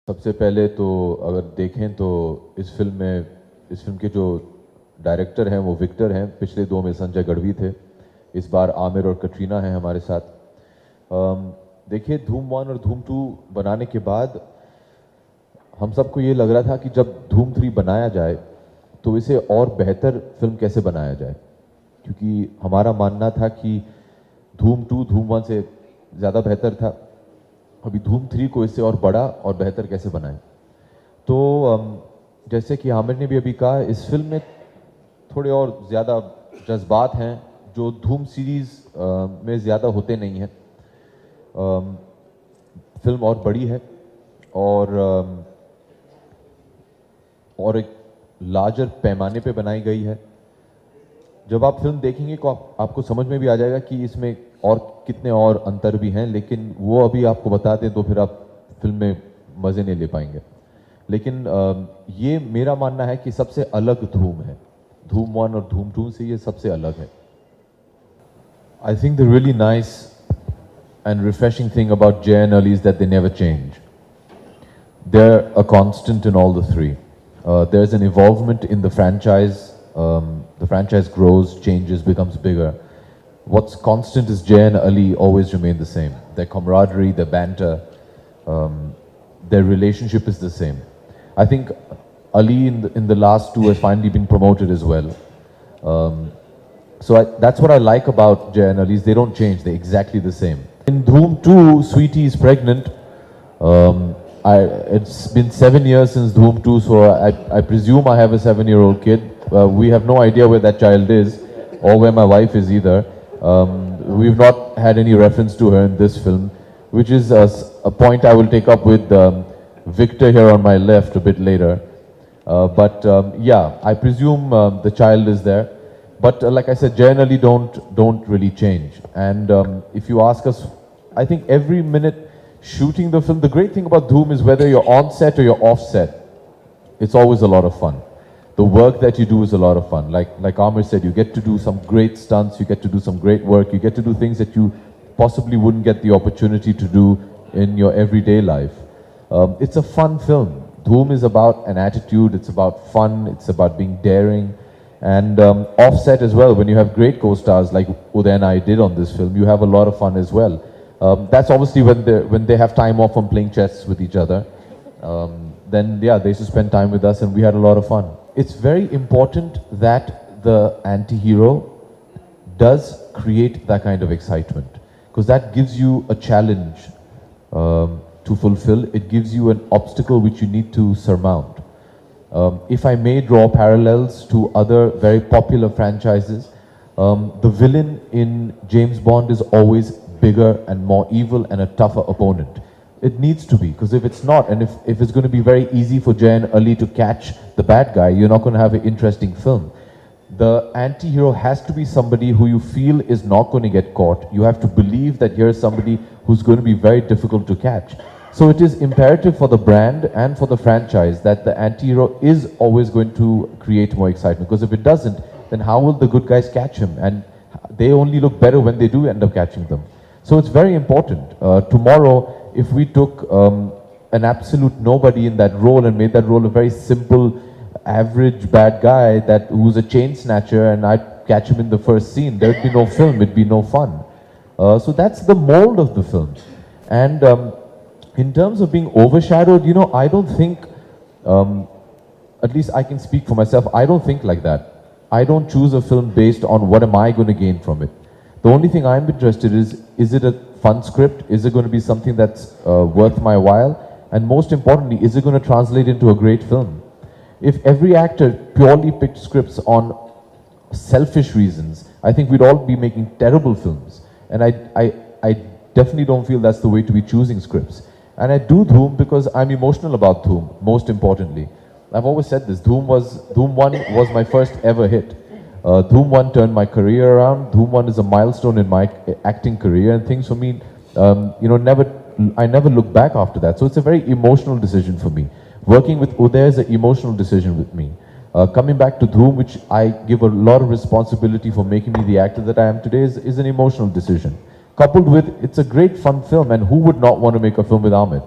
सबसे पहले तो अगर देखें तो इस फिल्म के जो डायरेक्टर हैं वो विक्टर हैं। पिछले दो में संजय गढ़वी थे, इस बार आमिर और कटरीना हैं हमारे साथ। देखिए, धूम 1 और धूम 2 बनाने के बाद हम सबको ये लग रहा था कि जब धूम 3 बनाया जाए तो इसे और बेहतर फिल्म कैसे बनाया जाए, क्योंकि हमारा मानना था कि धूम 2 धूम 1 से ज़्यादा बेहतर था। अभी धूम 3 को इससे और बड़ा और बेहतर कैसे बनाएं। तो जैसे कि आमिर ने भी अभी कहा, इस फिल्म में थोड़े और ज़्यादा जज्बात हैं जो धूम सीरीज़ में ज़्यादा होते नहीं हैं। फिल्म और बड़ी है और एक लार्जर पैमाने पे बनाई गई है। जब आप फिल्म देखेंगे तो आपको समझ में भी आ जाएगा कि इसमें और कितने और अंतर भी हैं, लेकिन वो अभी आपको बता दें तो फिर आप फिल्म में मज़े नहीं ले पाएंगे। लेकिन ये मेरा मानना है कि सबसे अलग धूम है। धूम 1 और धूम 2 से ये सबसे अलग है। I think the really nice and refreshing thing about Jay and Ali is that they never change. They're a constant in all the three. There's an involvement in the franchise. The franchise grows, changes, becomes bigger. What's constant is Jay and Ali always remain the same. Their camaraderie, their banter, their relationship is the same. I think Ali in the last two has finally been promoted as well. So that's what I like about Jay and Ali. They don't change. They're exactly the same. In Dhoom 2, Sweetie is pregnant. It's been 7 years since Dhoom 2, so I presume I have a 7-year-old kid. We have no idea where that child is, or where my wife is either. We've not had any reference to her in this film, which is a point I will take up with Victor here on my left a bit later. Yeah, I presume the child is there. But like I said, generally don't really change. And if you ask us, I think every minute shooting the film, the great thing about Dhoom is whether you're on set or you're off set, it's always a lot of fun. The work that you do is a lot of fun. Like Amir said, you get to do some great stunts, you get to do some great work, you get to do things that you possibly wouldn't get the opportunity to do in your everyday life. It's a fun film. Dhoom is about an attitude, it's about fun, it's about being daring. And offset as well, when you have great co-stars like Uday and I did on this film, you have a lot of fun as well. That's obviously when they have time off from playing chess with each other. Then yeah, they used to spend time with us and we had a lot of fun. It's very important that the anti-hero does create that kind of excitement, because that gives you a challenge to fulfill. It gives you an obstacle which you need to surmount. If I may draw parallels to other very popular franchises, the villain in James Bond is always bigger and more evil and a tougher opponent. It needs to be, because if it's not, and if it's going to be very easy for Jay and Ali to catch the bad guy, you're not going to have an interesting film. The anti-hero has to be somebody who you feel is not going to get caught. You have to believe that here's somebody who's going to be very difficult to catch. So it is imperative for the brand and for the franchise that the anti-hero is always going to create more excitement, because if it doesn't, then how will the good guys catch him? And they only look better when they do end up catching them. So it's very important. Tomorrow, if we took an absolute nobody in that role and made that role a very simple, average bad guy who's a chain snatcher, and I'd catch him in the first scene, there'd be no film, it'd be no fun. So that's the mold of the film. And in terms of being overshadowed, you know, I don't think, at least I can speak for myself, I don't think like that. I don't choose a film based on what am I going to gain from it. The only thing I'm interested in is it a fun script? Is it going to be something that's worth my while? And most importantly, is it going to translate into a great film? If every actor purely picked scripts on selfish reasons, I think we'd all be making terrible films. And I definitely don't feel that's the way to be choosing scripts. And I do Dhoom because I'm emotional about Dhoom, most importantly. I've always said this, Dhoom 1 was my first ever hit. Dhoom 1 turned my career around. Dhoom 1 is a milestone in my acting career, and things for me, you know, I never look back after that. So it's a very emotional decision for me. Working with Uday is an emotional decision with me. Coming back to Dhoom, which I give a lot of responsibility for making me the actor that I am today, is an emotional decision. Coupled with, it's a great fun film, and who would not want to make a film with Amit?